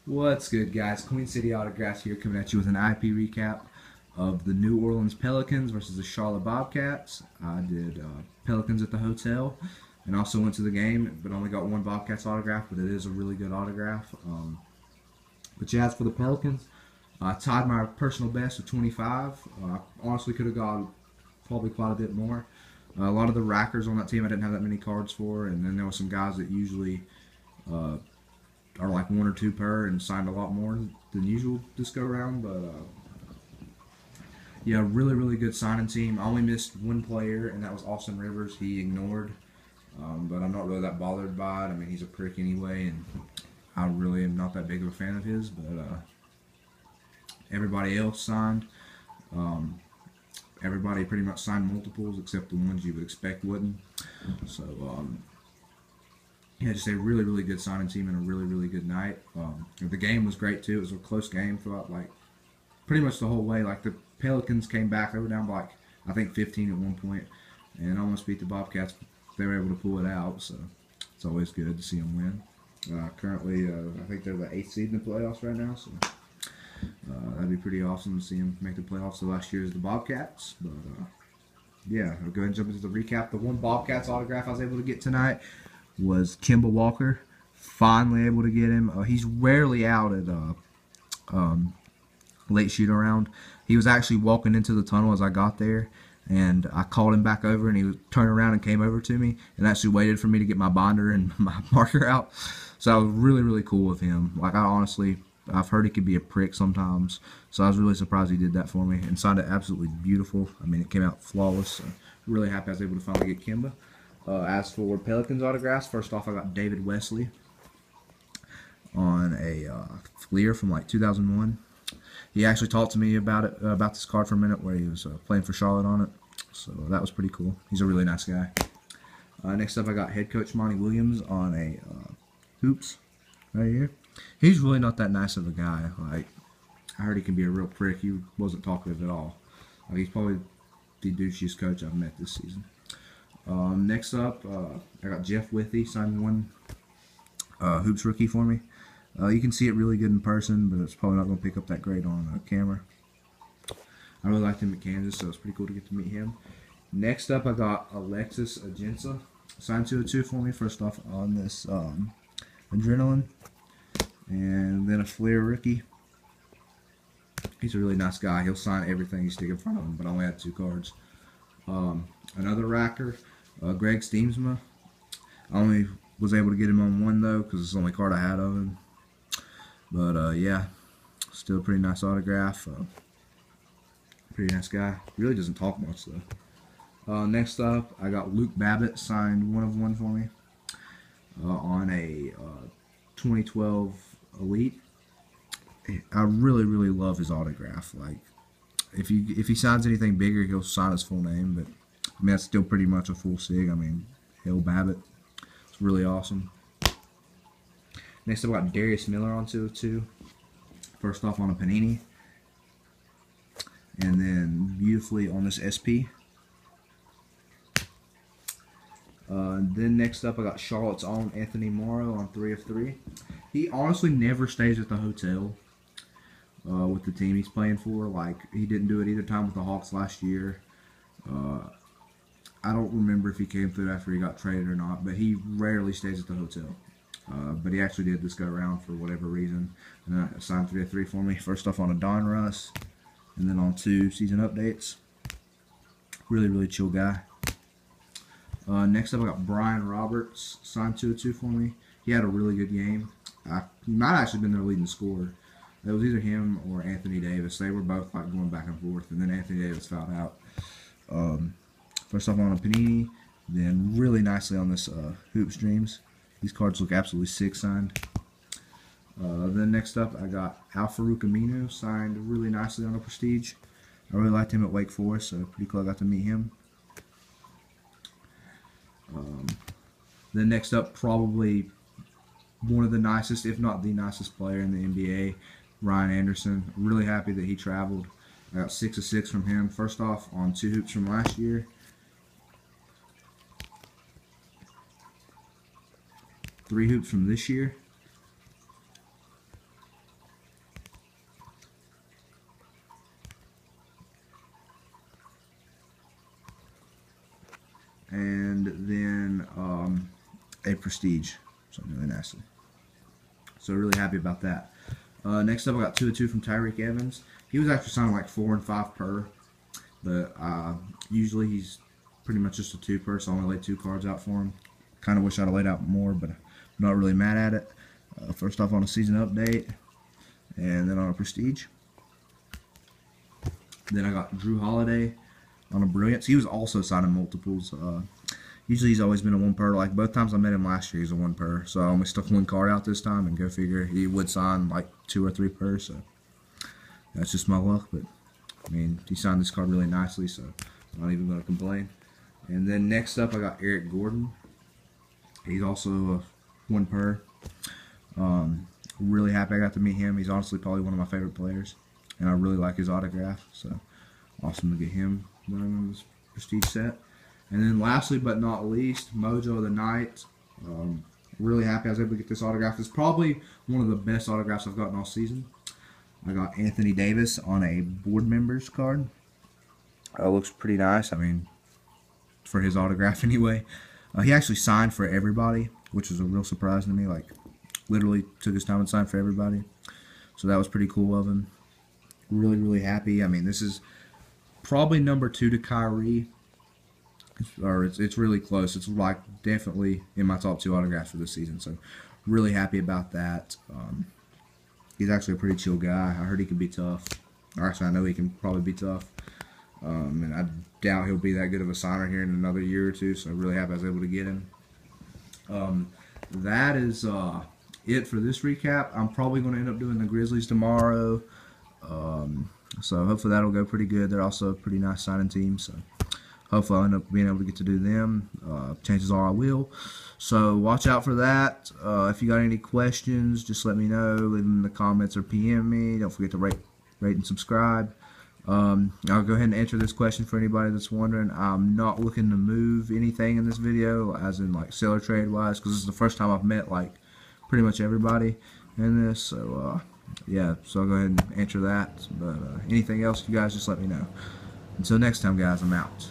What's good, guys? Queen City Autographs here, coming at you with an IP recap of the New Orleans Pelicans versus the Charlotte Bobcats. I did Pelicans at the hotel and also went to the game, but only got one Bobcats autograph, but it is a really good autograph. But yeah, as for the Pelicans, I tied my personal best with 25. I honestly could have got probably quite a bit more. A lot of the rackers on that team I didn't have that many cards for, and then there were some guys that usually are like one or two per and signed a lot more than usual this go around. But yeah, really good signing team. I only missed one player, and that was Austin Rivers. He ignored, but I'm not really that bothered by it. I mean, he's a prick anyway, and I really am not that big of a fan of his. But everybody else signed. Everybody pretty much signed multiples except the ones you would expect wouldn't. So yeah, just a really good signing team and a really good night. The game was great too. It was a close game throughout like pretty much the whole way. Like the Pelicans came back, they were down by like I think 15 at one point, and almost beat the Bobcats. They were able to pull it out, so it's always good to see them win. Currently, I think they're the 8th seed in the playoffs right now, so that'd be pretty awesome to see them make the playoffs. The last year is the Bobcats, but yeah, I'll go ahead and jump into the recap. The one Bobcats autograph I was able to get tonight was Kemba Walker. Finally able to get him. He's rarely out at late shoot around. He was actually walking into the tunnel as I got there, and I called him back over, and he turned around and came over to me and actually waited for me to get my binder and my marker out. So I was really cool with him. Like, I've heard he could be a prick sometimes, so I was really surprised he did that for me and signed it absolutely beautiful. I mean, it came out flawless. So really happy I was able to finally get Kemba. As for Pelicans autographs, first off I got David Wesley on a Fleer from like 2001. He actually talked to me about this card for a minute, where he was playing for Charlotte on it, so that was pretty cool. He's a really nice guy. Next up I got head coach Monty Williams on a Hoops right here. He's really not that nice of a guy. Like, I heard he can be a real prick. He wasn't talkative at all. He's probably the douchiest coach I've met this season. Next up, I got Jeff Withey, signed one Hoops rookie for me. You can see it really good in person, but it's probably not going to pick up that great on camera. I really liked him at Kansas, so it's pretty cool to get to meet him. Next up, I got Alexis Agensa, signed 202 for me. First off on this Adrenaline, and then a Flair rookie. He's a really nice guy. He'll sign everything you stick in front of him, but I only had 2 cards. Another racker, Greg Steemsma. I only was able to get him on one though, because it's the only card I had of him. But yeah, still a pretty nice autograph. Pretty nice guy. Really doesn't talk much though. Next up, I got Luke Babbitt, signed 1 of 1 for me on a 2012 Elite. I really love his autograph. Like, if he signs anything bigger, he'll sign his full name, but I mean, that's still pretty much a full sig. I mean, Hill Babbitt. It's really awesome. Next up, I got Darius Miller on 202. First off on a Panini. And then beautifully on this SP. Then next up, I got Charlotte's own Anthony Morrow on 3 of 3. He honestly never stays at the hotel with the team he's playing for. Like, he didn't do it either time with the Hawks last year. I don't remember if he came through after he got traded or not, but he rarely stays at the hotel. But he actually did this go around for whatever reason. And signed 3 of 3 for me. First off on a Don Russ, and then on 2 season updates. Really chill guy. Next up I got Brian Roberts, signed 2 of 2 for me. He had a really good game. He might have actually been their leading scorer. It was either him or Anthony Davis. They were both like going back and forth, and then Anthony Davis fouled out. First off on a Panini, then really nicely on this Hoops Dreams. These cards look absolutely sick signed. Then next up I got Al-Farouq Aminu, signed really nicely on a Prestige. I really liked him at Wake Forest, so pretty cool I got to meet him. Then next up, probably one of the nicest, if not the nicest player in the NBA, Ryan Anderson. Really happy that he traveled. I got 6 of 6 from him. First off on 2 hoops from last year. 3 hoops from this year. then a Prestige. So really nasty. So really happy about that. Next up, I got 2 of 2 from Tyreek Evans. He was actually signing like 4 and 5 per, but usually he's pretty much just a 2 per, so I only laid 2 cards out for him. Kind of wish I'd have laid out more, but I'm not really mad at it. First off on a season update, and then on a Prestige. Then I got Drew Holiday on a Brilliance. He was also signing multiples. Usually he's always been a 1 per. Like both times I met him last year, he's a 1 per. So I only stuck 1 card out this time, and go figure, he would sign like 2 or 3 per. So that's just my luck. But I mean, he signed this card really nicely, so I'm not even going to complain. And then next up, I got Eric Gordon. He's also a 1 per. Really happy I got to meet him. He's honestly probably one of my favorite players, and I really like his autograph. So awesome to get him in this Prestige set. And then lastly but not least, Mojo of the Night. Really happy I was able to get this autograph. It's probably one of the best autographs I've gotten all season. I got Anthony Davis on a board members card. Looks pretty nice. I mean, for his autograph anyway. He actually signed for everybody, which was a real surprise to me. Like, literally took his time and signed for everybody. So that was pretty cool of him. Really, really happy. I mean, this is probably number 2 to Kyrie. Or it's really close. It's like definitely in my top 2 autographs for this season. So really happy about that. He's actually a pretty chill guy. I heard he can be tough. Or actually, I know he can probably be tough. And I doubt he'll be that good of a signer here in another year or 2. So really happy I was able to get him. That is it for this recap. I'm probably going to end up doing the Grizzlies tomorrow. So hopefully that'll go pretty good. They're also a pretty nice signing team. So hopefully I'll end up being able to get to do them. Chances are I will. So watch out for that. If you got any questions, just let me know. Leave them in the comments or PM me. Don't forget to rate and subscribe. I'll go ahead and answer this question for anybody that's wondering. I'm not looking to move anything in this video, as in like seller trade wise, because this is the first time I've met like pretty much everybody in this. So yeah, so I'll go ahead and answer that. But anything else, you guys just let me know. Until next time, guys, I'm out.